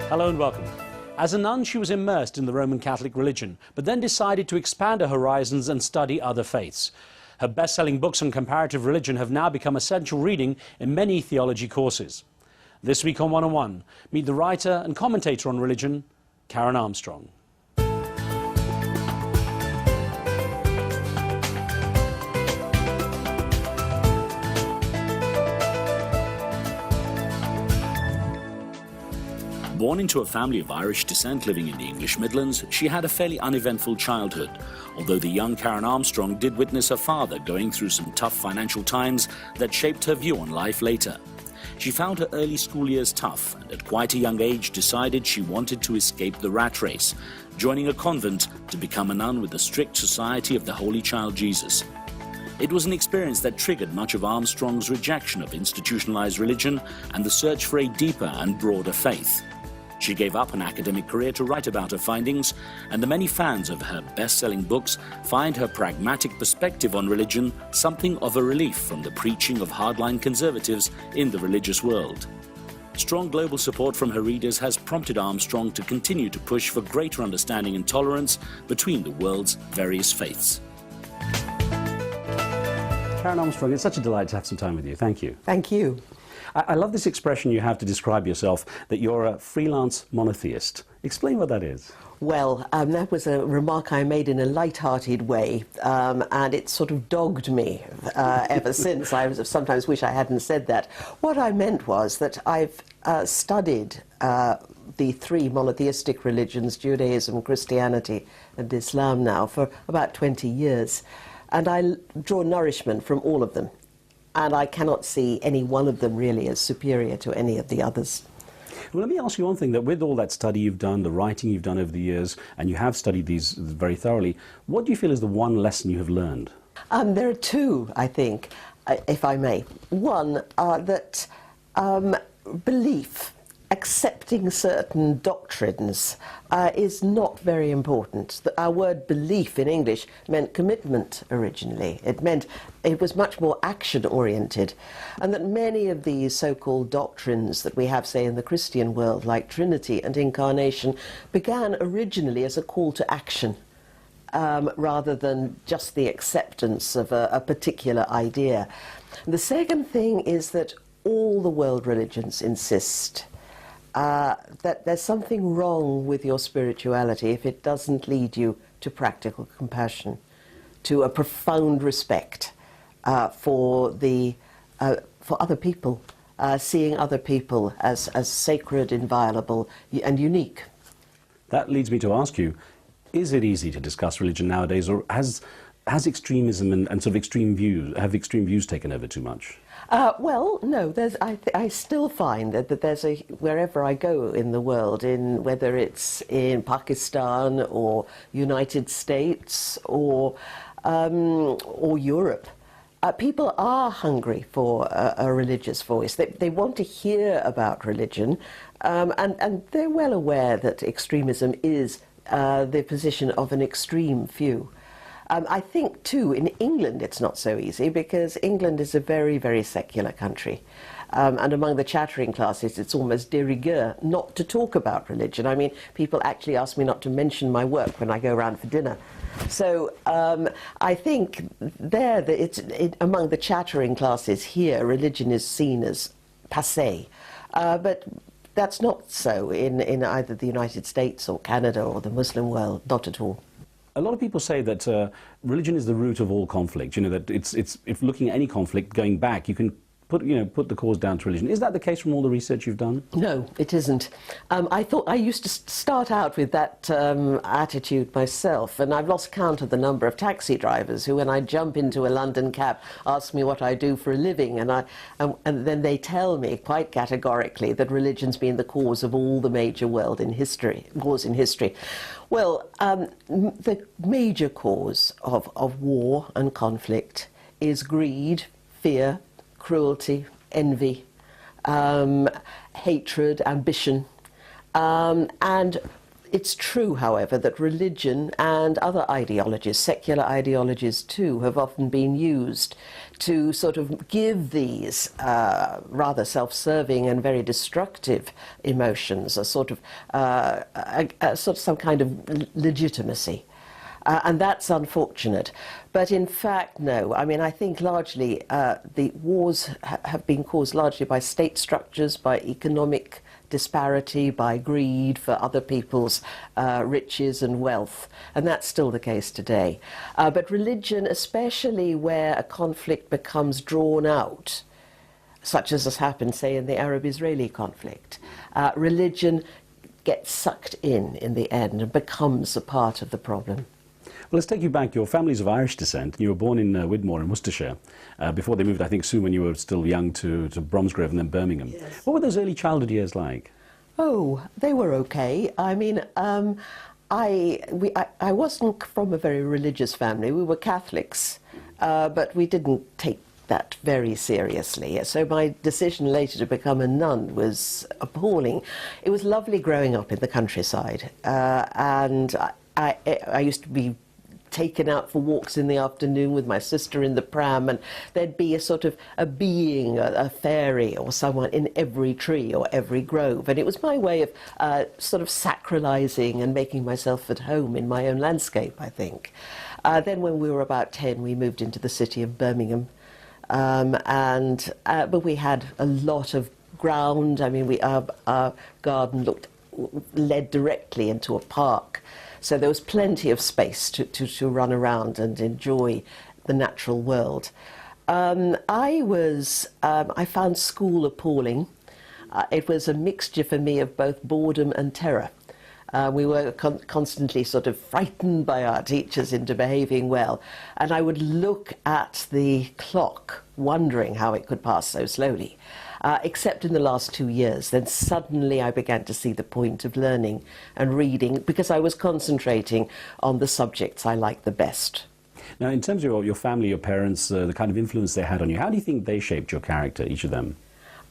Hello and welcome. As a nun, she was immersed in the Roman Catholic religion, but then decided to expand her horizons and study other faiths. Her best-selling books on comparative religion have now become essential reading in many theology courses. This week on 101, meet the writer and commentator on religion, Karen Armstrong. Born into a family of Irish descent living in the English Midlands, she had a fairly uneventful childhood, although the young Karen Armstrong did witness her father going through some tough financial times that shaped her view on life later. She found her early school years tough and at quite a young age decided she wanted to escape the rat race, joining a convent to become a nun with the strict Society of the Holy Child Jesus. It was an experience that triggered much of Armstrong's rejection of institutionalized religion and the search for a deeper and broader faith. She gave up an academic career to write about her findings, and the many fans of her best-selling books find her pragmatic perspective on religion something of a relief from the preaching of hardline conservatives in the religious world. Strong global support from her readers has prompted Armstrong to continue to push for greater understanding and tolerance between the world's various faiths. Karen Armstrong, it's such a delight to have some time with you. Thank you. Thank you. I love this expression you have to describe yourself, that you're a freelance monotheist. Explain what that is. Well, that was a remark I made in a light-hearted way, and it sort of dogged me ever since. I sometimes wish I hadn't said that. What I meant was that I've studied the three monotheistic religions, Judaism, Christianity and Islam now, for about 20 years. And I draw nourishment from all of them. And I cannot see any one of them really as superior to any of the others. Well, let me ask you one thing, that with all that study you've done, the writing you've done over the years, and you have studied these very thoroughly, what do you feel is the one lesson you have learned? There are two, I think, if I may. One, that belief, accepting certain doctrines, is not very important. Our word belief in English meant commitment originally. It was much more action-oriented, and that many of these so-called doctrines that we have, say, in the Christian world, like Trinity and Incarnation, began originally as a call to action, rather than just the acceptance of a particular idea. The second thing is that all the world religions insist that there's something wrong with your spirituality if it doesn't lead you to practical compassion, to a profound respect for other people, seeing other people as sacred, inviolable, and unique. That leads me to ask you, is it easy to discuss religion nowadays, or has extremism and sort of extreme views taken over too much? Well, no. I still find that there's wherever I go in the world, whether it's in Pakistan or United States or Europe, people are hungry for a religious voice. They want to hear about religion, and they're well aware that extremism is the position of an extreme few. I think, too, in England it's not so easy, because England is a very, very secular country. And among the chattering classes, it's almost de rigueur not to talk about religion. I mean, people actually ask me not to mention my work when I go around for dinner. So I think among the chattering classes here, religion is seen as passé. But that's not so in either the United States or Canada or the Muslim world, not at all. A lot of people say that religion is the root of all conflict. You know, that if looking at any conflict going back, you can put the cause down to religion. Is that the case from all the research you've done? No, it isn't. I used to start out with that attitude myself, and I've lost count of the number of taxi drivers who, when I jump into a London cab, ask me what I do for a living, and then they tell me quite categorically that religion's been the cause of all the major wars in history. Well, the major cause of war and conflict is greed, fear, cruelty, envy, hatred, ambition, and It's true, however, that religion and other ideologies, secular ideologies too, have often been used to sort of give these rather self-serving and very destructive emotions a sort of some kind of legitimacy. And that's unfortunate. But in fact, no. I mean, I think largely the wars have been caused largely by state structures, by economic disparity, by greed for other people's riches and wealth. And that's still the case today. But religion, especially where a conflict becomes drawn out, such as has happened, say, in the Arab-Israeli conflict, religion gets sucked in the end and becomes a part of the problem. Well, let's take you back. Your family's of Irish descent. You were born in Widmore in Worcestershire before they moved, I think, soon when you were still young to Bromsgrove and then Birmingham. Yes. What were those early childhood years like? Oh, they were okay. I mean, I wasn't from a very religious family. We were Catholics, but we didn't take that very seriously. So my decision later to become a nun was appalling. It was lovely growing up in the countryside, and I used to be taken out for walks in the afternoon with my sister in the pram, and there'd be a sort of a being, a fairy or someone in every tree or every grove, and it was my way of sort of sacralizing and making myself at home in my own landscape, I think. Then when we were about 10, we moved into the city of Birmingham, but we had a lot of ground. I mean, our garden led directly into a park. So there was plenty of space to run around and enjoy the natural world. I found school appalling. It was a mixture for me of both boredom and terror. We were constantly sort of frightened by our teachers into behaving well. And I would look at the clock, wondering how it could pass so slowly. Except in the last 2 years, then suddenly I began to see the point of learning and reading because I was concentrating on the subjects I liked the best. Now, in terms of your family, your parents, the kind of influence they had on you, how do you think they shaped your character, each of them?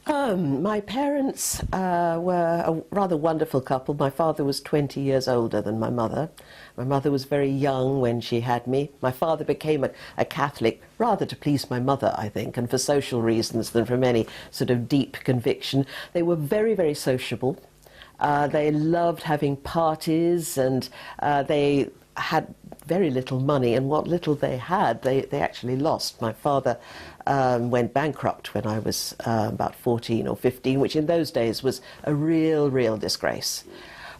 My parents were a rather wonderful couple. My father was 20 years older than my mother. My mother was very young when she had me. My father became a Catholic rather to please my mother, I think, and for social reasons than from any sort of deep conviction. They were very, very sociable. They loved having parties, and they had very little money, and what little they had, they actually lost. My father went bankrupt when I was about 14 or 15, which in those days was a real disgrace.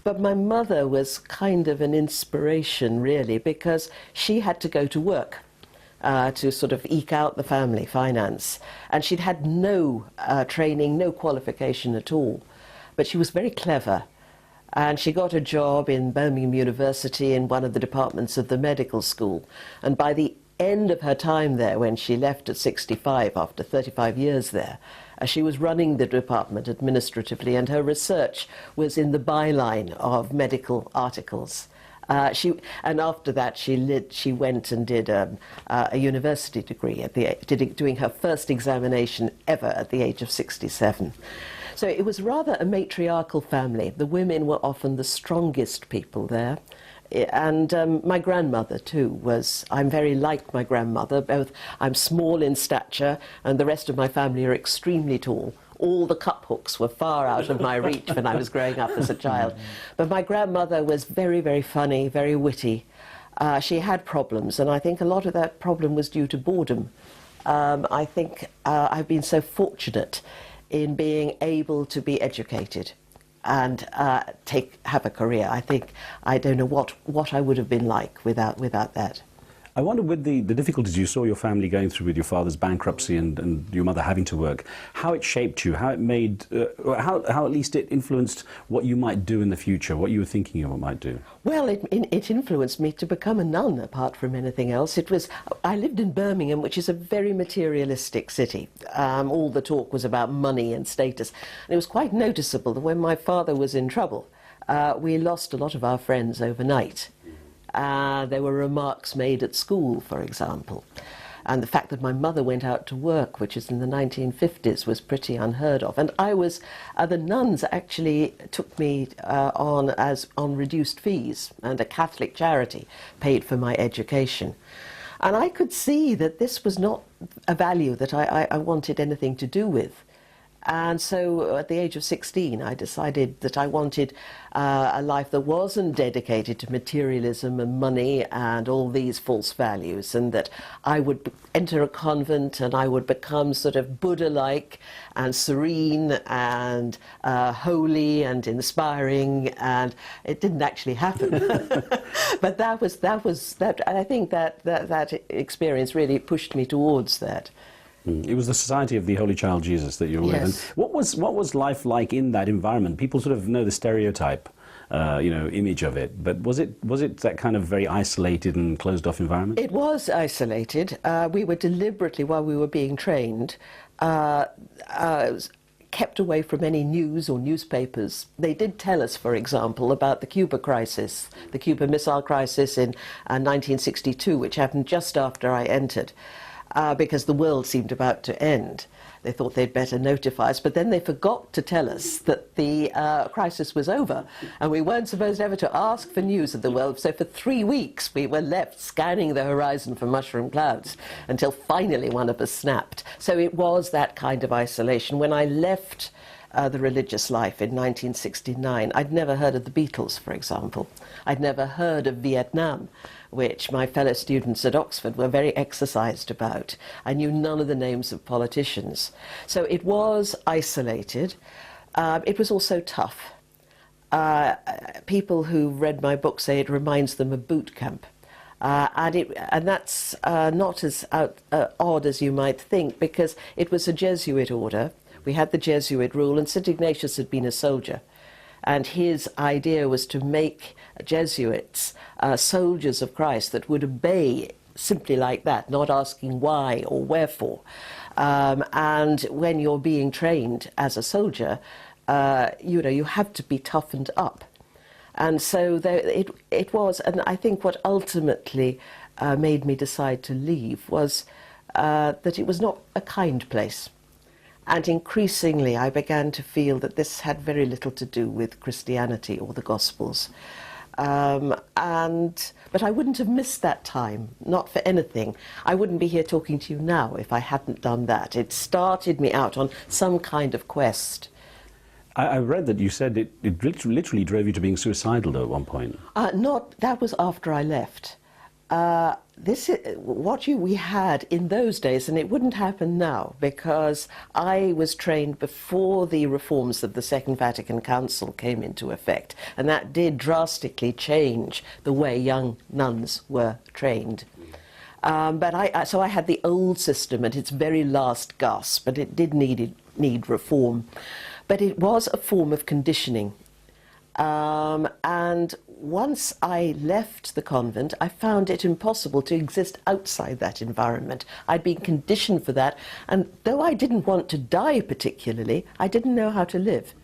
But my mother was kind of an inspiration, really, because she had to go to work to sort of eke out the family finance. And she'd had no training, no qualification at all. But she was very clever. And she got a job in Birmingham University in one of the departments of the medical school. And by the end of her time there, when she left at 65 after 35 years there, she was running the department administratively, and her research was in the byline of medical articles. And after that, she went and did a university degree doing her first examination ever at the age of 67. So it was rather a matriarchal family. The women were often the strongest people there. And my grandmother, too, I'm very like my grandmother. I'm small in stature, and the rest of my family are extremely tall. All the cup hooks were far out of my reach when I was growing up as a child. But my grandmother was very, very funny, very witty. She had problems, and I think a lot of that problem was due to boredom. I think I've been so fortunate in being able to be educated and have a career. I don't know what I would have been like without that. I wonder, with the difficulties you saw your family going through with your father's bankruptcy and your mother having to work, how it shaped you, how it made, how at least it influenced what you might do in the future, what you were thinking of what might do. Well, it influenced me to become a nun, apart from anything else. I lived in Birmingham, which is a very materialistic city. All the talk was about money and status. And it was quite noticeable that when my father was in trouble, we lost a lot of our friends overnight. There were remarks made at school, for example. And the fact that my mother went out to work, which is in the 1950s, was pretty unheard of. And the nuns actually took me on reduced fees, and a Catholic charity paid for my education. And I could see that this was not a value that I wanted anything to do with. And so at the age of 16, I decided that I wanted a life that wasn't dedicated to materialism and money and all these false values, and that I would enter a convent and I would become sort of Buddha-like and serene and holy and inspiring, and it didn't actually happen. But I think that experience really pushed me towards that. It was the Society of the Holy Child Jesus that you were with. And what was life like in that environment? People sort of know the stereotype, image of it, but was it that kind of very isolated and closed-off environment? It was isolated. We were deliberately, while we were being trained, kept away from any news or newspapers. They did tell us, for example, about the Cuba crisis, the Cuban Missile Crisis in 1962, which happened just after I entered. Because the world seemed about to end. They thought they'd better notify us, but then they forgot to tell us that the crisis was over, and we weren't supposed ever to ask for news of the world. So for 3 weeks we were left scanning the horizon for mushroom clouds until finally one of us snapped. So it was that kind of isolation. When I left the religious life in 1969, I'd never heard of the Beatles, for example. I'd never heard of Vietnam, which my fellow students at Oxford were very exercised about. I knew none of the names of politicians. So it was isolated. It was also tough. People who read my book say it reminds them of boot camp. And that's not as odd as you might think, because it was a Jesuit order. We had the Jesuit rule, and St. Ignatius had been a soldier. And his idea was to make Jesuits soldiers of Christ that would obey simply like that, not asking why or wherefore. And when you're being trained as a soldier, you have to be toughened up. And so it was, and I think what ultimately made me decide to leave was that it was not a kind place. And increasingly I began to feel that this had very little to do with Christianity or the Gospels. But I wouldn't have missed that time, not for anything. I wouldn't be here talking to you now if I hadn't done that. It started me out on some kind of quest. I read that you said it literally drove you to being suicidal, though, at one point. That was after I left. This is what we had in those days, and it wouldn't happen now, because I was trained before the reforms of the Second Vatican Council came into effect, and that did drastically change the way young nuns were trained. So I had the old system at its very last gasp, but it did need reform. But it was a form of conditioning. And once I left the convent, I found it impossible to exist outside that environment. I'd been conditioned for that, and though I didn't want to die particularly, I didn't know how to live.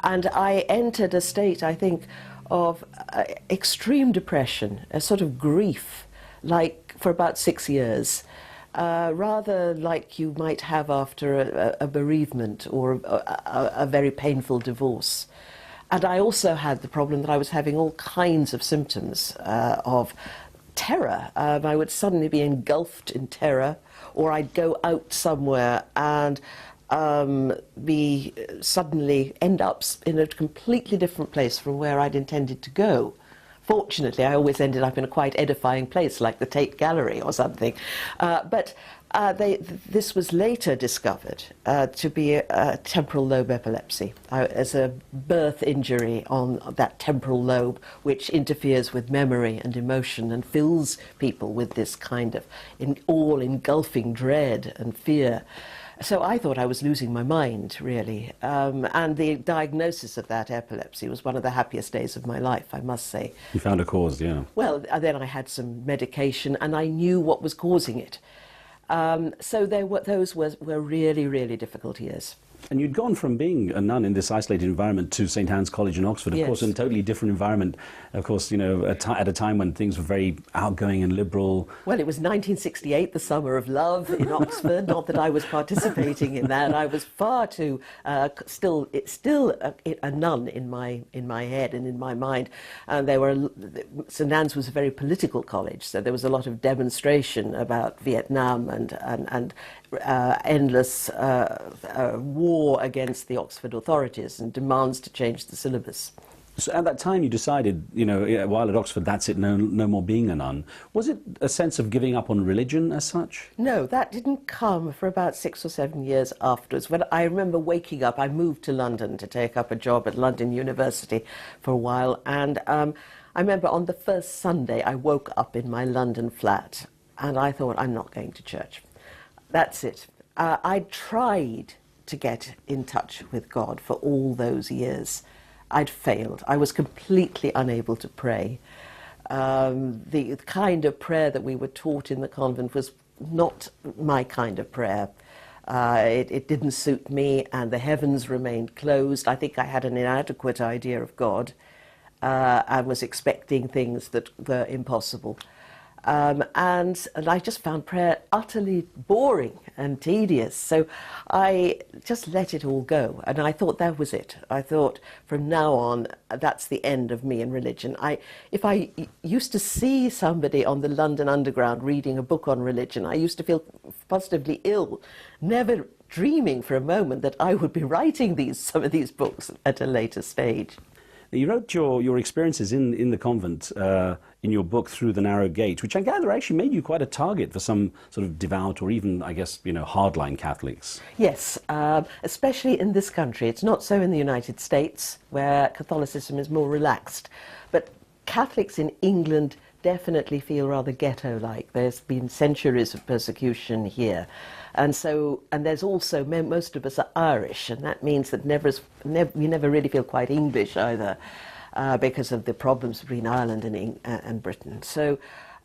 And I entered a state, I think, of extreme depression, a sort of grief, like for about 6 years. Rather like you might have after a bereavement or a very painful divorce. And I also had the problem that I was having all kinds of symptoms of terror. I would suddenly be engulfed in terror, or I'd go out somewhere and suddenly end up in a completely different place from where I'd intended to go. Fortunately, I always ended up in a quite edifying place, like the Tate Gallery or something. This was later discovered to be a temporal lobe epilepsy, as a birth injury on that temporal lobe, which interferes with memory and emotion and fills people with this kind of all-engulfing dread and fear. So I thought I was losing my mind, really. And the diagnosis of that epilepsy was one of the happiest days of my life, I must say. You found a cause, yeah. Well, then I had some medication, and I knew what was causing it. So those were really, really difficult years. And you'd gone from being a nun in this isolated environment to St Anne's College in Oxford, of course, in a totally different environment, of course, you know, at a time when things were very outgoing and liberal. Well, it was 1968, the summer of love in Oxford. Not that I was participating in that. I was far too still a nun in my head and in my mind. And St Anne's was a very political college, so there was a lot of demonstration about Vietnam and endless war against the Oxford authorities and demands to change the syllabus. So at that time you decided, you know, while at Oxford, that's it, no more being a nun. Was it a sense of giving up on religion as such? No, that didn't come for about 6 or 7 years afterwards. When I remember waking up, I moved to London to take up a job at London University for a while, and I remember on the first Sunday I woke up in my London flat and I thought, I'm not going to church. That's it. I tried to get in touch with God for all those years. I'd failed. I was completely unable to pray. The kind of prayer that we were taught in the convent was not my kind of prayer. It didn't suit me, and the heavens remained closed. I think I had an inadequate idea of God. I was expecting things that were impossible. And I just found prayer utterly boring and tedious. So I just let it all go. And I thought that was it. I thought from now on, that's the end of me and religion. If I used to see somebody on the London Underground reading a book on religion, I used to feel positively ill, never dreaming for a moment that I would be writing some of these books at a later stage. You wrote your experiences in the convent in your book Through the Narrow Gate, which I gather actually made you quite a target for some sort of devout or even, I guess, you know, hardline Catholics. Yes, especially in this country. It's not so in the United States, where Catholicism is more relaxed. But Catholics in England definitely feel rather ghetto-like. There's been centuries of persecution here. And there's also, most of us are Irish, and that means that we never really feel quite English either, because of the problems between Ireland and Britain. So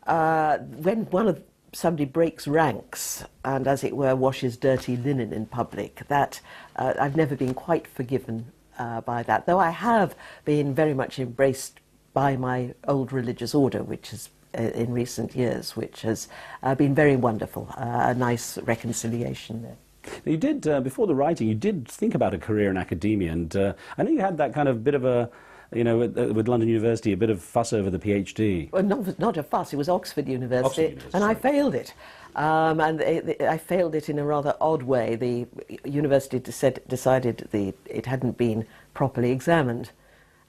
when somebody breaks ranks and, as it were, washes dirty linen in public, that I've never been quite forgiven by that, though I have been very much embraced by my old religious order, which is in recent years, which has been very wonderful, a nice reconciliation there. Now you did, before the writing, you did think about a career in academia, and I know you had that kind of bit of a, you know, with London University, a bit of fuss over the PhD. Well, not a fuss, it was Oxford University, and I failed it. I failed it in a rather odd way. The university decided it hadn't been properly examined.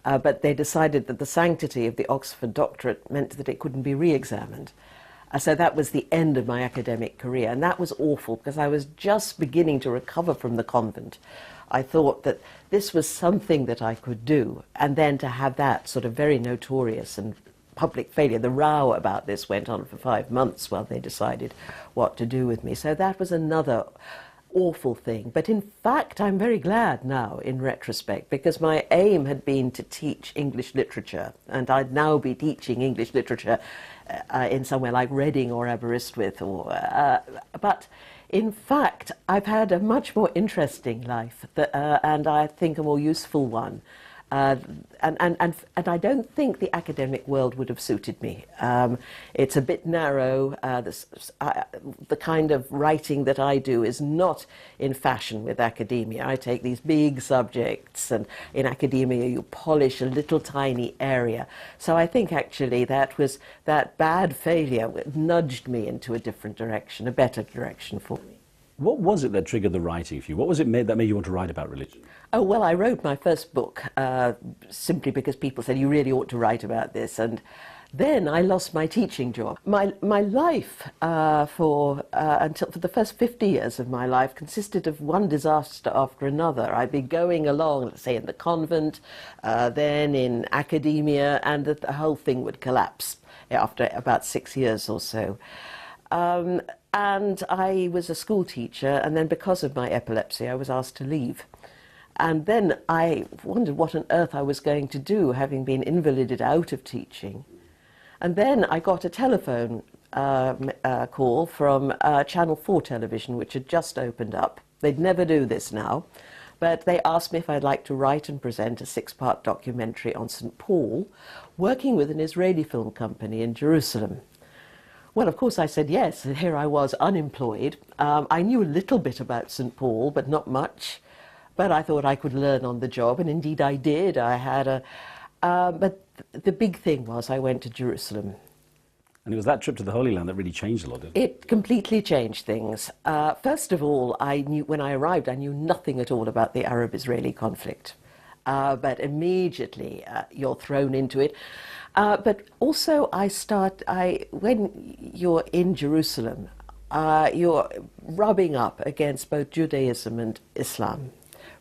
But they decided that the sanctity of the Oxford doctorate meant that it couldn't be re-examined. So that was the end of my academic career, and that was awful because I was just beginning to recover from the convent. I thought that this was something that I could do, and then to have that sort of very notorious and public failure. The row about this went on for 5 months while they decided what to do with me. So that was another awful thing. But in fact, I'm very glad now, in retrospect, because my aim had been to teach English literature, and I'd now be teaching English literature in somewhere like Reading or Aberystwyth. But in fact, I've had a much more interesting life, and I think a more useful one. And I don't think the academic world would have suited me. It's a bit narrow. The kind of writing that I do is not in fashion with academia. I take these big subjects, and in academia you polish a little tiny area. So I think actually that bad failure nudged me into a different direction, a better direction for me. What was it that triggered the writing for you? What was it that made you want to write about religion? Oh, well, I wrote my first book simply because people said, you really ought to write about this. And then I lost my teaching job. My life for the first 50 years of my life consisted of one disaster after another. I'd be going along, let's say, in the convent, then in academia, and the whole thing would collapse after about 6 years or so. And I was a school teacher, and then because of my epilepsy, I was asked to leave. And then I wondered what on earth I was going to do, having been invalided out of teaching. And then I got a telephone call from Channel 4 television, which had just opened up. They'd never do this now. But they asked me if I'd like to write and present a 6-part documentary on St. Paul, working with an Israeli film company in Jerusalem. Well, of course, I said yes, and here I was, unemployed. I knew a little bit about St. Paul, but not much. But I thought I could learn on the job, and indeed I did. I had but the big thing was I went to Jerusalem. And it was that trip to the Holy Land that really changed a lot, didn't it? It completely changed things. First of all, when I arrived, I knew nothing at all about the Arab-Israeli conflict. But immediately you're thrown into it. But also when you're in Jerusalem, you're rubbing up against both Judaism and Islam,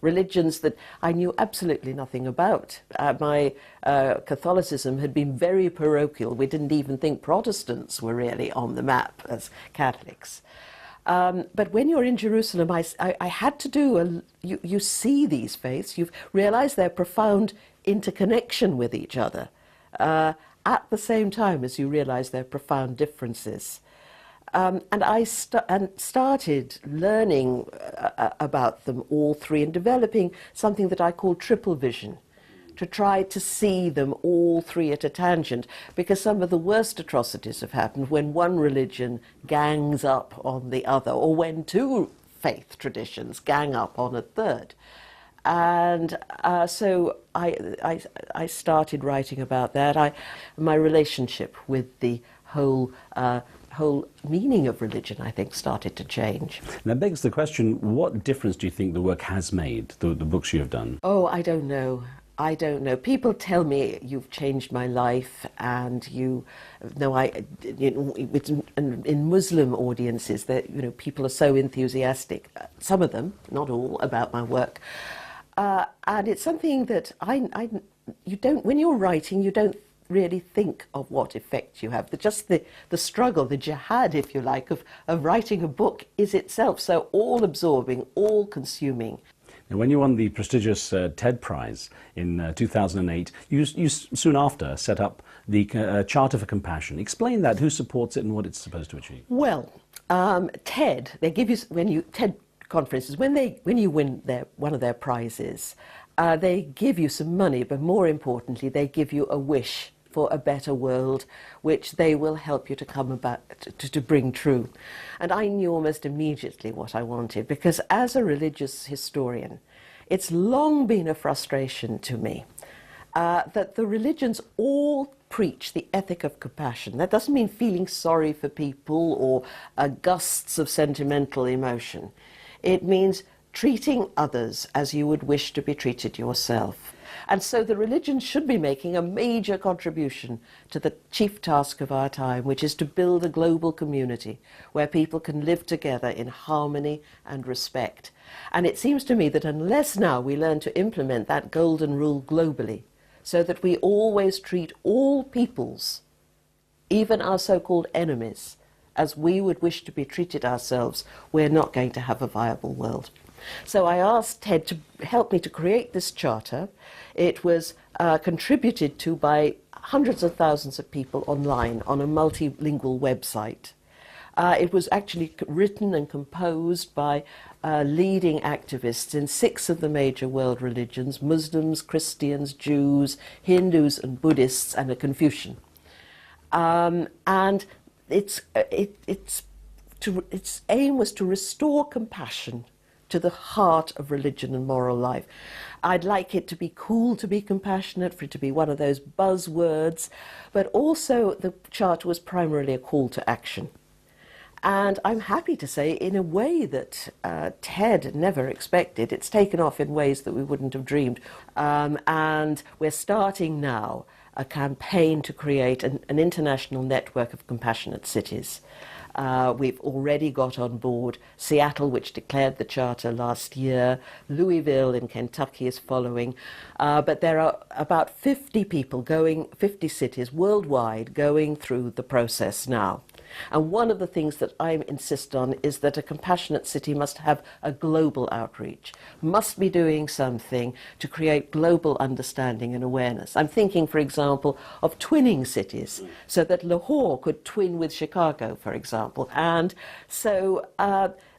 religions that I knew absolutely nothing about. My Catholicism had been very parochial. We didn't even think Protestants were really on the map as Catholics. But when you're in Jerusalem, I had to do, you see these faiths, you realise their profound interconnection with each other, at the same time as you realise their profound differences. And I started learning about them all three and developing something that I call triple vision, to try to see them all three at a tangent, because some of the worst atrocities have happened when one religion gangs up on the other, or when two faith traditions gang up on a third. And so I started writing about that. My relationship with the whole meaning of religion, I think, started to change. That begs the question, what difference do you think the work has made, the books you have done? Oh, I don't know. I don't know. People tell me you've changed my life, and in Muslim audiences that people are so enthusiastic. Some of them, not all, about my work, and it's something that you don't. When you're writing, you don't really think of what effect you have. Just the struggle, the jihad, if you like, of writing a book is itself so all-absorbing, all-consuming. Now, when you won the prestigious TED Prize in 2008, you soon after set up the Charter for Compassion. Explain that, who supports it and what it's supposed to achieve. Well, TED, they give you, TED conferences, when you win one of their prizes, they give you some money, but more importantly, they give you a wish for a better world, which they will help you to come about to bring true. And I knew almost immediately what I wanted, because as a religious historian, it's long been a frustration to me that the religions all preach the ethic of compassion. That doesn't mean feeling sorry for people or gusts of sentimental emotion. It means treating others as you would wish to be treated yourself. And so the religion should be making a major contribution to the chief task of our time, which is to build a global community where people can live together in harmony and respect. And it seems to me that unless now we learn to implement that golden rule globally, so that we always treat all peoples, even our so-called enemies, as we would wish to be treated ourselves, we're not going to have a viable world. So I asked TED to help me to create this charter. It was contributed to by hundreds of thousands of people online on a multilingual website. It was actually written and composed by leading activists in 6 of the major world religions: Muslims, Christians, Jews, Hindus and Buddhists, and a Confucian. And its aim was to restore compassion to the heart of religion and moral life. I'd like it to be cool to be compassionate, for it to be one of those buzzwords, but also the charter was primarily a call to action. And I'm happy to say, in a way that TED never expected, it's taken off in ways that we wouldn't have dreamed. And we're starting now a campaign to create an international network of compassionate cities. We've already got on board Seattle, which declared the charter last year. Louisville in Kentucky is following. But there are about 50 cities worldwide going through the process now. And one of the things that I insist on is that a compassionate city must have a global outreach, must be doing something to create global understanding and awareness. I'm thinking, for example, of twinning cities, so that Lahore could twin with Chicago, for example. And so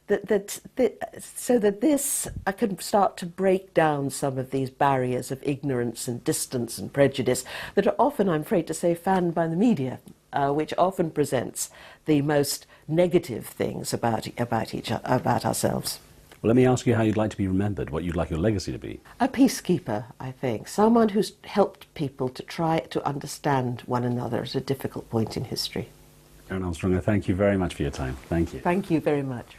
so that this can start to break down some of these barriers of ignorance and distance and prejudice that are often, I'm afraid to say, fanned by the media, which often presents the most negative things about ourselves. Well, let me ask you how you'd like to be remembered, what you'd like your legacy to be. A peacekeeper, I think. Someone who's helped people to try to understand one another at a difficult point in history. Karen Armstrong, I thank you very much for your time. Thank you. Thank you very much.